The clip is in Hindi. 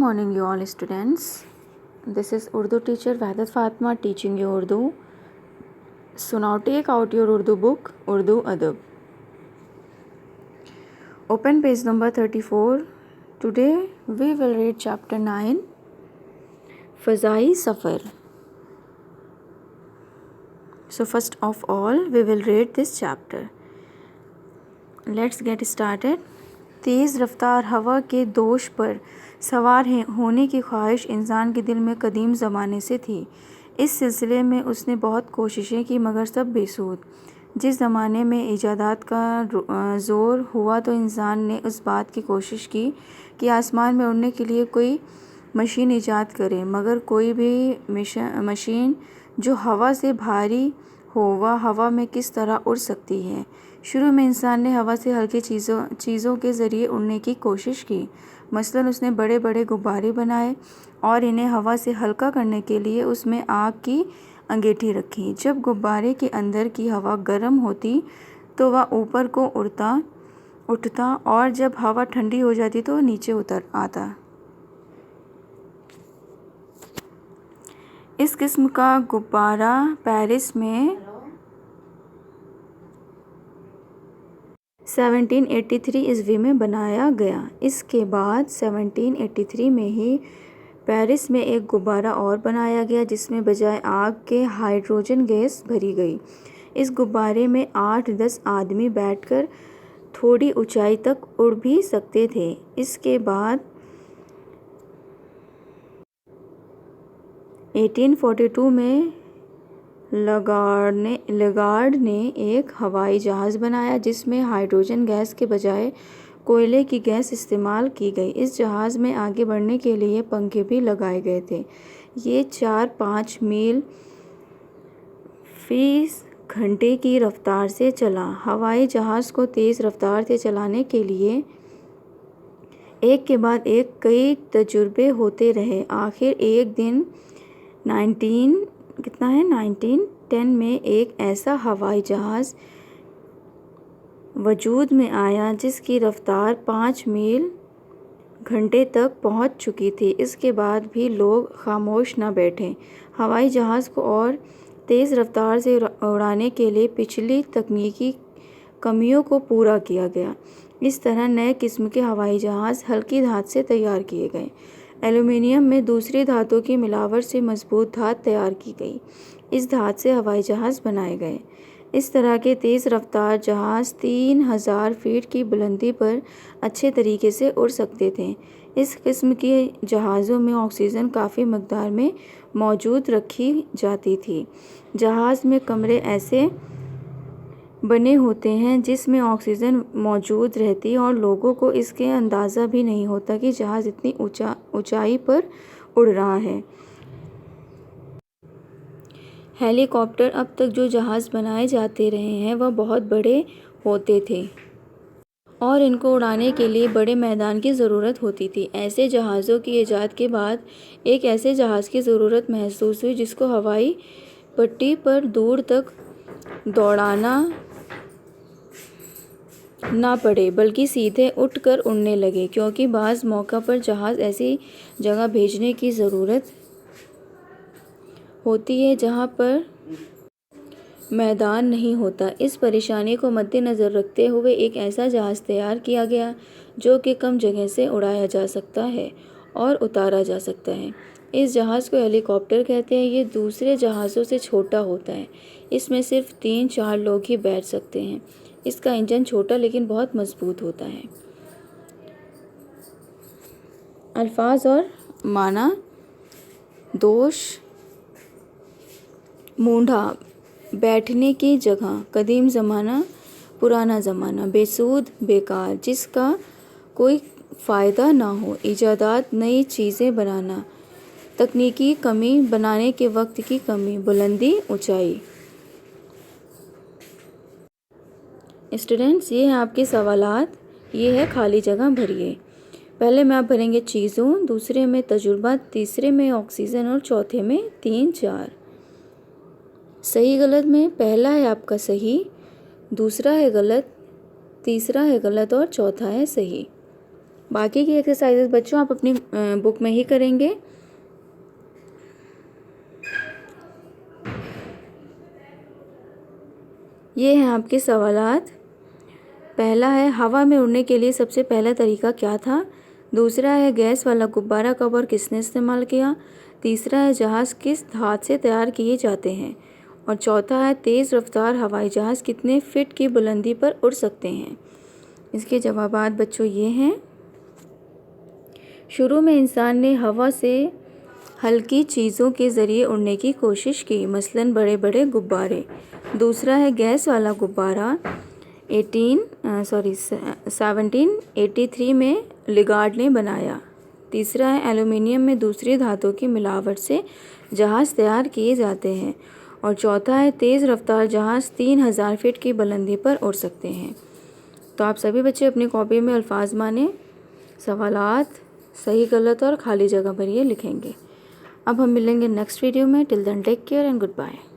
morning, you all students. This is Urdu teacher Wahdat Fatma teaching you Urdu. So now take out your Urdu book, Urdu Adab. Open page number 34. Today we will read chapter 9, Fazai Safar. So first of all, we will read this chapter. Let's get started. तेज़ रफ्तार हवा के दोष पर सवार होने की ख्वाहिश इंसान के दिल में कदीम ज़माने से थी। इस सिलसिले में उसने बहुत कोशिशें की मगर सब बेसूद। जिस ज़माने में इजादात का ज़ोर हुआ तो इंसान ने उस बात की कोशिश की कि आसमान में उड़ने के लिए कोई मशीन ईजाद करे, मगर कोई भी मशीन जो हवा से भारी हो वह हवा में किस तरह उड़ सकती है। शुरू में इंसान ने हवा से हल्की चीज़ों के ज़रिए उड़ने की कोशिश की। मसलन उसने बड़े बड़े गुब्बारे बनाए और इन्हें हवा से हल्का करने के लिए उसमें आग की अंगीठी रखी। जब गुब्बारे के अंदर की हवा गर्म होती तो वह ऊपर को उठता और जब हवा ठंडी हो जाती तो नीचे उतर आता। इस किस्म का गुब्बारा पेरिस में 1783 ईस्वी में बनाया गया। इसके बाद 1783 में ही पेरिस में एक गुब्बारा और बनाया गया जिसमें बजाय आग के हाइड्रोजन गैस भरी गई। इस गुब्बारे में 8-10 आदमी बैठकर थोड़ी ऊंचाई तक उड़ भी सकते थे। इसके बाद 1842 में लगार्ड ने एक हवाई जहाज़ बनाया जिसमें हाइड्रोजन गैस के बजाय कोयले की गैस इस्तेमाल की गई। इस जहाज़ में आगे बढ़ने के लिए पंखे भी लगाए गए थे। ये 4-5 मील फ़ी घंटे की रफ्तार से चला। हवाई जहाज़ को तेज़ रफ्तार से चलाने के लिए एक के बाद एक कई तजुर्बे होते रहे। आखिर एक दिन 1910 में एक ऐसा हवाई जहाज़ वजूद में आया जिसकी रफ्तार 5 मील घंटे तक पहुंच चुकी थी। इसके बाद भी लोग खामोश न बैठे। हवाई जहाज़ को और तेज़ रफ्तार से उड़ाने के लिए पिछली तकनीकी कमियों को पूरा किया गया। इस तरह नए किस्म के हवाई जहाज़ हल्की धात से तैयार किए गए। एल्यूमीनियम में दूसरी धातों की मिलावट से मजबूत धात तैयार की गई। इस धात से हवाई जहाज़ बनाए गए। इस तरह के तेज़ रफ्तार जहाज़ 3000 फीट की बुलंदी पर अच्छे तरीके से उड़ सकते थे। इस किस्म के जहाज़ों में ऑक्सीजन काफ़ी मकदार में मौजूद रखी जाती थी। जहाज़ में कमरे ऐसे बने होते हैं जिसमें ऑक्सीजन मौजूद रहती और लोगों को इसके अंदाज़ा भी नहीं होता कि जहाज़ इतनी ऊंचाई पर उड़ रहा है। हेलीकॉप्टर अब तक जो जहाज़ बनाए जाते रहे हैं वह बहुत बड़े होते थे और इनको उड़ाने के लिए बड़े मैदान की ज़रूरत होती थी। ऐसे जहाज़ों की ईजाद के बाद एक ऐसे जहाज़ की ज़रूरत महसूस हुई जिसको हवाई पट्टी पर दूर तक दौड़ाना ना पड़े बल्कि सीधे उठकर उड़ने लगे, क्योंकि बाज़ मौका पर जहाज़ ऐसी जगह भेजने की ज़रूरत होती है जहाँ पर मैदान नहीं होता। इस परेशानी को मद्देनज़र रखते हुए एक ऐसा जहाज़ तैयार किया गया जो कि कम जगह से उड़ाया जा सकता है और उतारा जा सकता है। इस जहाज़ को हेलीकॉप्टर कहते हैं। ये दूसरे जहाज़ों से छोटा होता है। इसमें सिर्फ 3-4 लोग ही बैठ सकते हैं। इसका इंजन छोटा लेकिन बहुत मजबूत होता है। अल्फाज और माना। दोष मूंढा, बैठने की जगह, कदीम ज़माना, पुराना ज़माना, बेसूद, बेकार, जिसका कोई फ़ायदा ना हो, इजादात, नई चीज़ें बनाना, तकनीकी कमी, बनाने के वक्त की कमी, बुलंदी, ऊंचाई। स्टूडेंट्स, ये हैं आपके सवालात। ये है खाली जगह भरिए। पहले में आप भरेंगे चीज़ों, दूसरे में तजुर्बा, तीसरे में ऑक्सीजन और चौथे में 3-4। सही गलत में पहला है आपका सही, दूसरा है गलत, तीसरा है गलत और चौथा है सही। बाकी की एक्सरसाइजेस बच्चों आप अपनी बुक में ही करेंगे। ये हैं आपके सवालात। पहला है हवा में उड़ने के लिए सबसे पहला तरीका क्या था। दूसरा है गैस वाला गुब्बारा कब और किसने इस्तेमाल किया। तीसरा है जहाज़ किस धातु से तैयार किए जाते हैं। और चौथा है तेज़ रफ्तार हवाई जहाज़ कितने फीट की बुलंदी पर उड़ सकते हैं। इसके जवाबात बच्चों ये हैं। शुरू में इंसान ने हवा से हल्की चीज़ों के ज़रिए उड़ने की कोशिश की, मसलन बड़े बड़े गुब्बारे। दूसरा है गैस वाला गुब्बारा 1783 में लिगार्ड ने बनाया। तीसरा है एल्युमिनियम में दूसरी धातु की मिलावट से जहाज़ तैयार किए जाते हैं। और चौथा है तेज़ रफ्तार जहाज़ 3000 फीट की बुलंदी पर उड़ सकते हैं। तो आप सभी बच्चे अपनी कॉपी में अल्फाज माने सवालात सही गलत और खाली जगह पर ये लिखेंगे। अब हम मिलेंगे नेक्स्ट वीडियो में। Till then take care and good bye.